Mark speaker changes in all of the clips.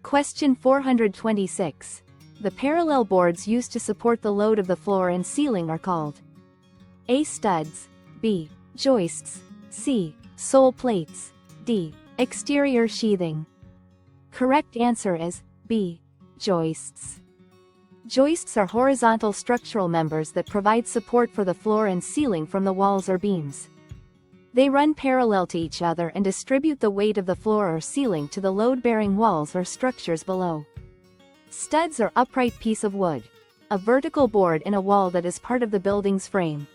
Speaker 1: Question 426. The parallel boards used to support the load of the floor and ceiling are called A. Studs, B. Joists, C. Sole plates, D. Exterior sheathing. Correct answer is B. Joists. Joists are horizontal structural members that provide support for the floor and ceiling from the walls or beams. They run parallel to each other and distribute the weight of the floor or ceiling to the load-bearing walls or structures below. Studs are upright piece of wood, a vertical board in a wall that is part of the building's frame.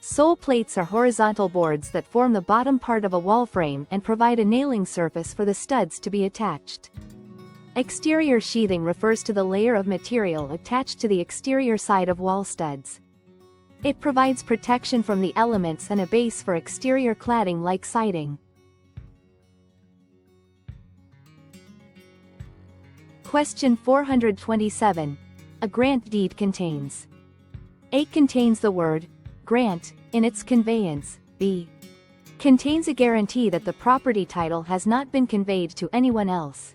Speaker 1: Sole plates are horizontal boards that form the bottom part of a wall frame and provide a nailing surface for the studs to be attached. Exterior sheathing refers to the layer of material attached to the exterior side of wall studs. It provides protection from the elements and a base for exterior cladding like siding. Question 427. A grant deed contains A. Contains the word grant in its conveyance. B. Contains a guarantee that the property title has not been conveyed to anyone else.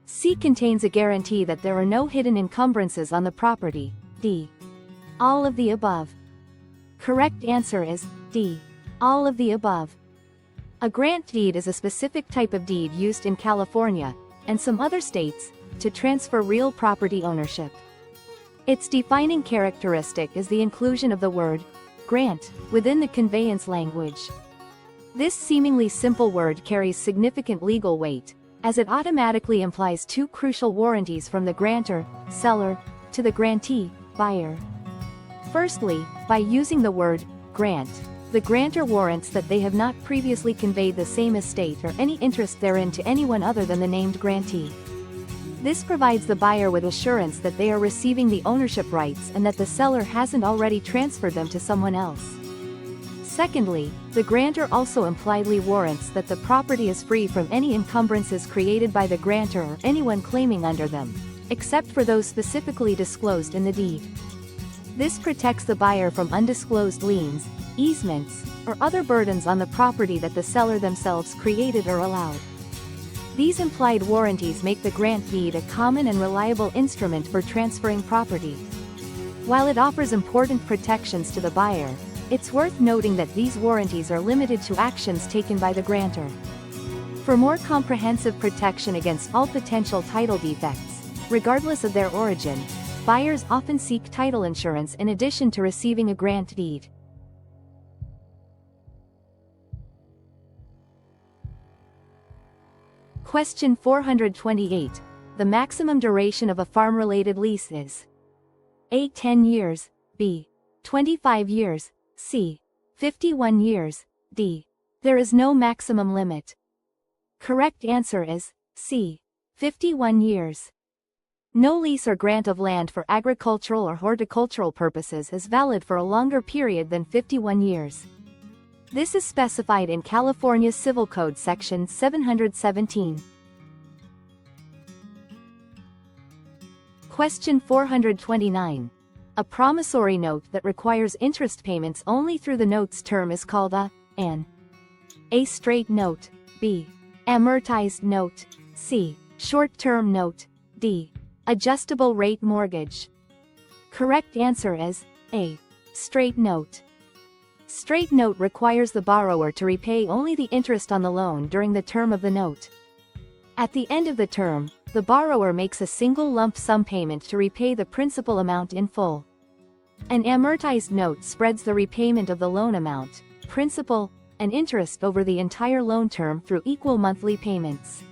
Speaker 1: C. Contains a guarantee that there are no hidden encumbrances on the property. D. All of the above. Correct answer is D. All of the above. A grant deed is a specific type of deed used in California, and some other states, to transfer real property ownership. Its defining characteristic is the inclusion of the word grant within the conveyance language. This seemingly simple word carries significant legal weight, as it automatically implies two crucial warranties from the grantor, seller, to the grantee, buyer. Firstly, by using the word grant, the grantor warrants that they have not previously conveyed the same estate or any interest therein to anyone other than the named grantee. This provides the buyer with assurance that they are receiving the ownership rights and that the seller hasn't already transferred them to someone else. Secondly, the grantor also impliedly warrants that the property is free from any encumbrances created by the grantor or anyone claiming under them, except for those specifically disclosed in the deed. This protects the buyer from undisclosed liens, easements, or other burdens on the property that the seller themselves created or allowed. These implied warranties make the grant deed a common and reliable instrument for transferring property. While it offers important protections to the buyer, it's worth noting that these warranties are limited to actions taken by the grantor. For more comprehensive protection against all potential title defects, regardless of their origin, buyers often seek title insurance in addition to receiving a grant deed. Question 428. The maximum duration of a farm-related lease is A. 10 years, B. 25 years, C. 51 years, D. There is no maximum limit. Correct answer is C. 51 years. No lease or grant of land for agricultural or horticultural purposes is valid for a longer period than 51 years. This is specified in California's Civil Code Section 717. Question 429. A promissory note that requires interest payments only through the note's term is called an A. Straight note, B. Amortized note, C. Short-term note, D. Adjustable rate mortgage. Correct answer is A. Straight note. Straight note requires the borrower to repay only the interest on the loan during the term of the note. At the end of the term, the borrower makes a single lump sum payment to repay the principal amount in full. An amortized note spreads the repayment of the loan amount, principal, and interest over the entire loan term through equal monthly payments.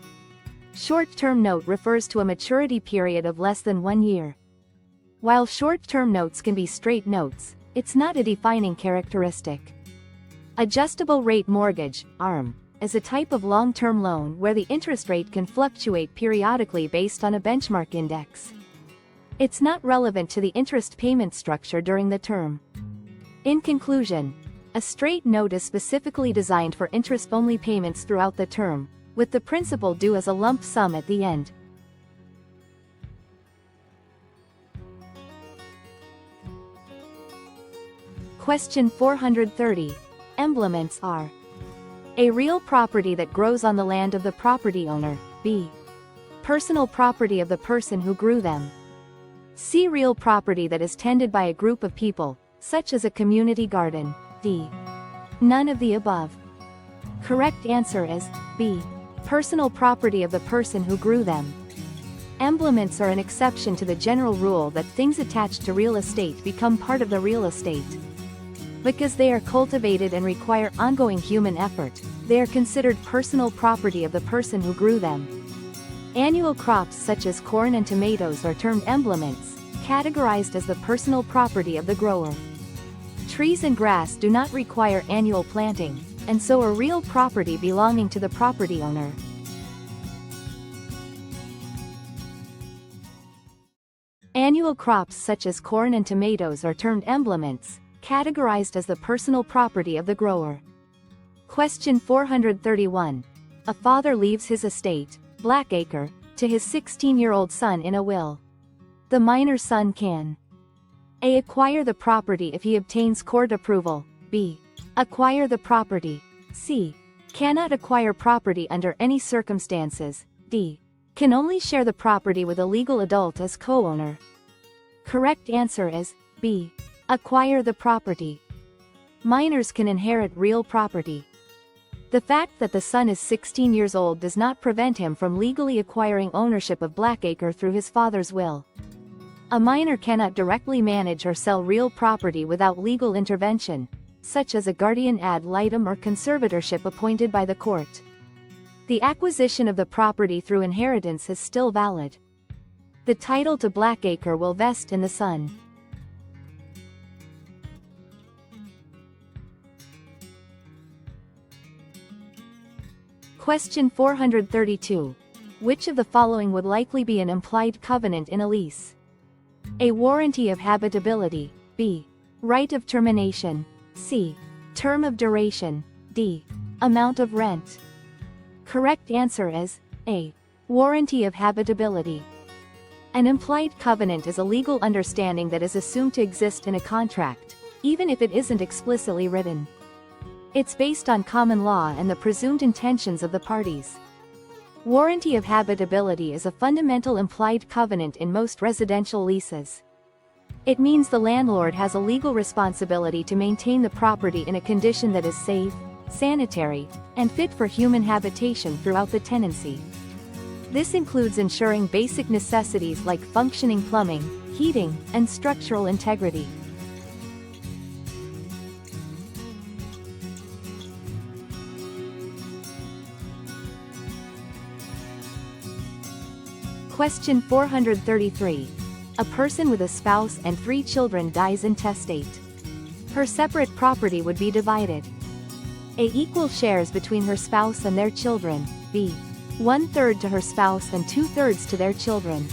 Speaker 1: Short-term note refers to a maturity period of less than 1 year. While short-term notes can be straight notes, it's not a defining characteristic. Adjustable rate mortgage, ARM, is a type of long-term loan where the interest rate can fluctuate periodically based on a benchmark index. It's not relevant to the interest payment structure during the term. In conclusion, a straight note is specifically designed for interest-only payments throughout the term, with the principal due as a lump sum at the end. Question 430. Emblements are A. Real property that grows on the land of the property owner, B. Personal property of the person who grew them. C. Real property that is tended by a group of people, such as a community garden. D. None of the above. Correct answer is B. Personal property of the person who grew them. Emblements are an exception to the general rule that things attached to real estate become part of the real estate. Because they are cultivated and require ongoing human effort, they are considered personal property of the person who grew them. Annual crops such as corn and tomatoes are termed emblements, categorized as the personal property of the grower. Trees and grass do not require annual planting, and so are real property belonging to the property owner. Annual crops such as corn and tomatoes are termed emblements, categorized as the personal property of the grower. Question 431. A father leaves his estate, Blackacre, to his 16-year-old son in a will. The minor son can A. Acquire the property if he obtains court approval. B. Acquire the property. C. Cannot acquire property under any circumstances. D. Can only share the property with a legal adult as co-owner. Correct answer is B. Acquire the property. Minors can inherit real property. The fact that the son is 16 years old does not prevent him from legally acquiring ownership of Blackacre through his father's will. A minor cannot directly manage or sell real property without legal intervention, such as a guardian ad litem or conservatorship appointed by the court. The acquisition of the property through inheritance is still valid. The title to Blackacre will vest in the son. Question 432. Which of the following would likely be an implied covenant in a lease? A. Warranty of habitability. B. Right of termination. C. Term of duration. D. Amount of rent. Correct answer is A. Warranty of habitability. An implied covenant is a legal understanding that is assumed to exist in a contract, even if it isn't explicitly written. It's based on common law and the presumed intentions of the parties. Warranty of habitability is a fundamental implied covenant in most residential leases. It means the landlord has a legal responsibility to maintain the property in a condition that is safe, sanitary, and fit for human habitation throughout the tenancy. This includes ensuring basic necessities like functioning plumbing, heating, and structural integrity. Question 433. A person with a spouse and 3 children dies intestate. Her separate property would be divided. A. Equal shares between her spouse and their children. B. 1/3 to her spouse and 2/3 to their children.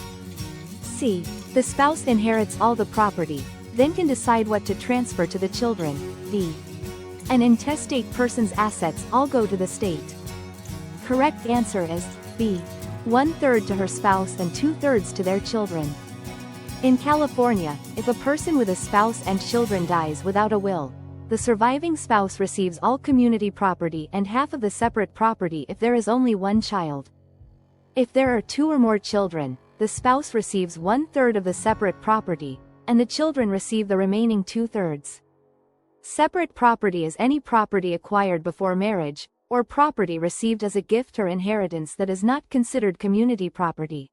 Speaker 1: C. The spouse inherits all the property, then can decide what to transfer to the children. D. An intestate person's assets all go to the state. Correct answer is B. 1/3 to her spouse and 2/3 to their children. In California, if a person with a spouse and children dies without a will, the surviving spouse receives all community property and half of the separate property if there is only one child. If there are 2 or more children, the spouse receives 1/3 of the separate property, and the children receive the remaining 2/3. Separate property is any property acquired before marriage, or property received as a gift or inheritance that is not considered community property.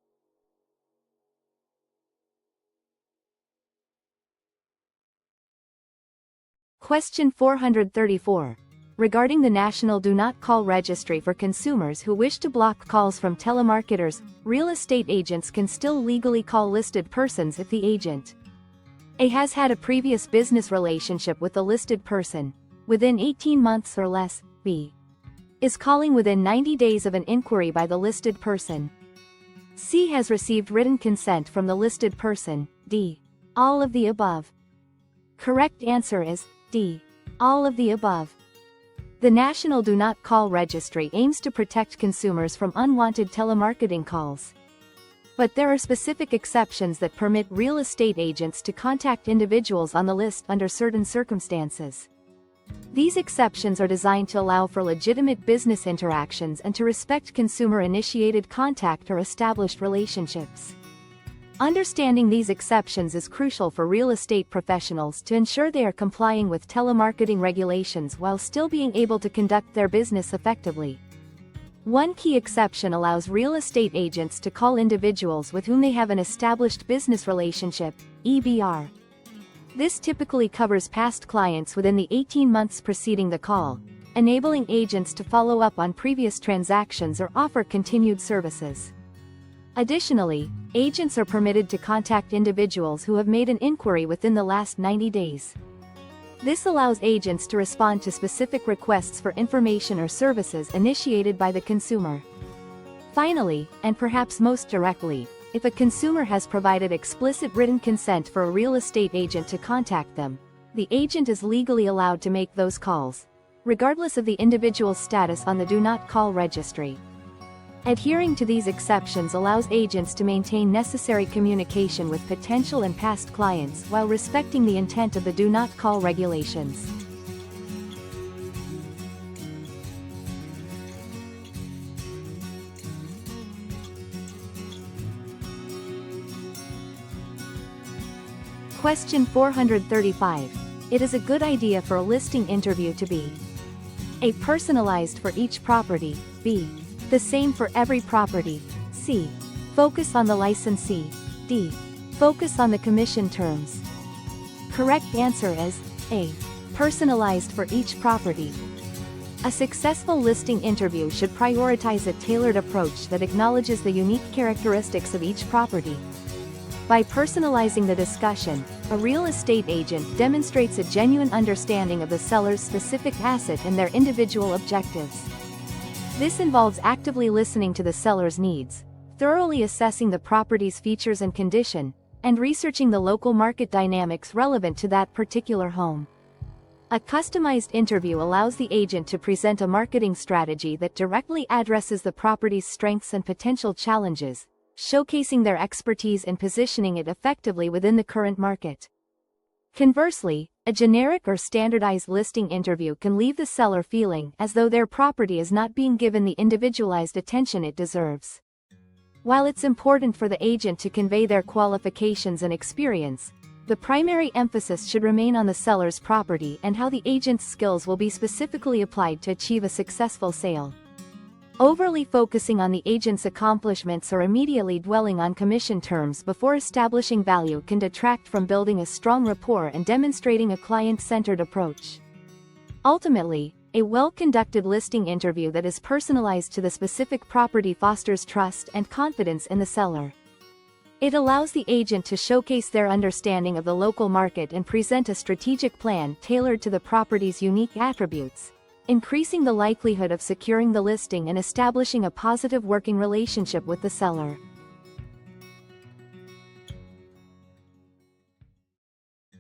Speaker 1: Question 434. Regarding the National Do Not Call Registry for consumers who wish to block calls from telemarketers, real estate agents can still legally call listed persons if the agent A. has had a previous business relationship with the listed person, within 18 months or less. B. is calling within 90 days of an inquiry by the listed person. C. has received written consent from the listed person. D. all of the above. Correct answer is D. all of the above. The National Do Not Call Registry aims to protect consumers from unwanted telemarketing calls. But there are specific exceptions that permit real estate agents to contact individuals on the list under certain circumstances. These exceptions are designed to allow for legitimate business interactions and to respect consumer-initiated contact or established relationships. Understanding these exceptions is crucial for real estate professionals to ensure they are complying with telemarketing regulations while still being able to conduct their business effectively. One key exception allows real estate agents to call individuals with whom they have an established business relationship, EBR. This typically covers past clients within the 18 months preceding the call, enabling agents to follow up on previous transactions or offer continued services. Additionally, agents are permitted to contact individuals who have made an inquiry within the last 90 days. This allows agents to respond to specific requests for information or services initiated by the consumer. Finally, and perhaps most directly, if a consumer has provided explicit written consent for a real estate agent to contact them, the agent is legally allowed to make those calls, regardless of the individual's status on the Do Not Call registry. Adhering to these exceptions allows agents to maintain necessary communication with potential and past clients while respecting the intent of the Do Not Call regulations. Question 435. It is a good idea for a listing interview to be A. Personalized for each property, B. The same for every property, C. Focus on the licensee, D. Focus on the commission terms. Correct answer is A. Personalized for each property. A successful listing interview should prioritize a tailored approach that acknowledges the unique characteristics of each property. By personalizing the discussion, a real estate agent demonstrates a genuine understanding of the seller's specific asset and their individual objectives. This involves actively listening to the seller's needs, thoroughly assessing the property's features and condition, and researching the local market dynamics relevant to that particular home. A customized interview allows the agent to present a marketing strategy that directly addresses the property's strengths and potential challenges, showcasing their expertise and positioning it effectively within the current market. Conversely, a generic or standardized listing interview can leave the seller feeling as though their property is not being given the individualized attention it deserves. While it's important for the agent to convey their qualifications and experience, the primary emphasis should remain on the seller's property and how the agent's skills will be specifically applied to achieve a successful sale. Overly focusing on the agent's accomplishments or immediately dwelling on commission terms before establishing value can detract from building a strong rapport and demonstrating a client-centered approach. Ultimately, a well-conducted listing interview that is personalized to the specific property fosters trust and confidence in the seller. It allows the agent to showcase their understanding of the local market and present a strategic plan tailored to the property's unique attributes, increasing the likelihood of securing the listing and establishing a positive working relationship with the seller.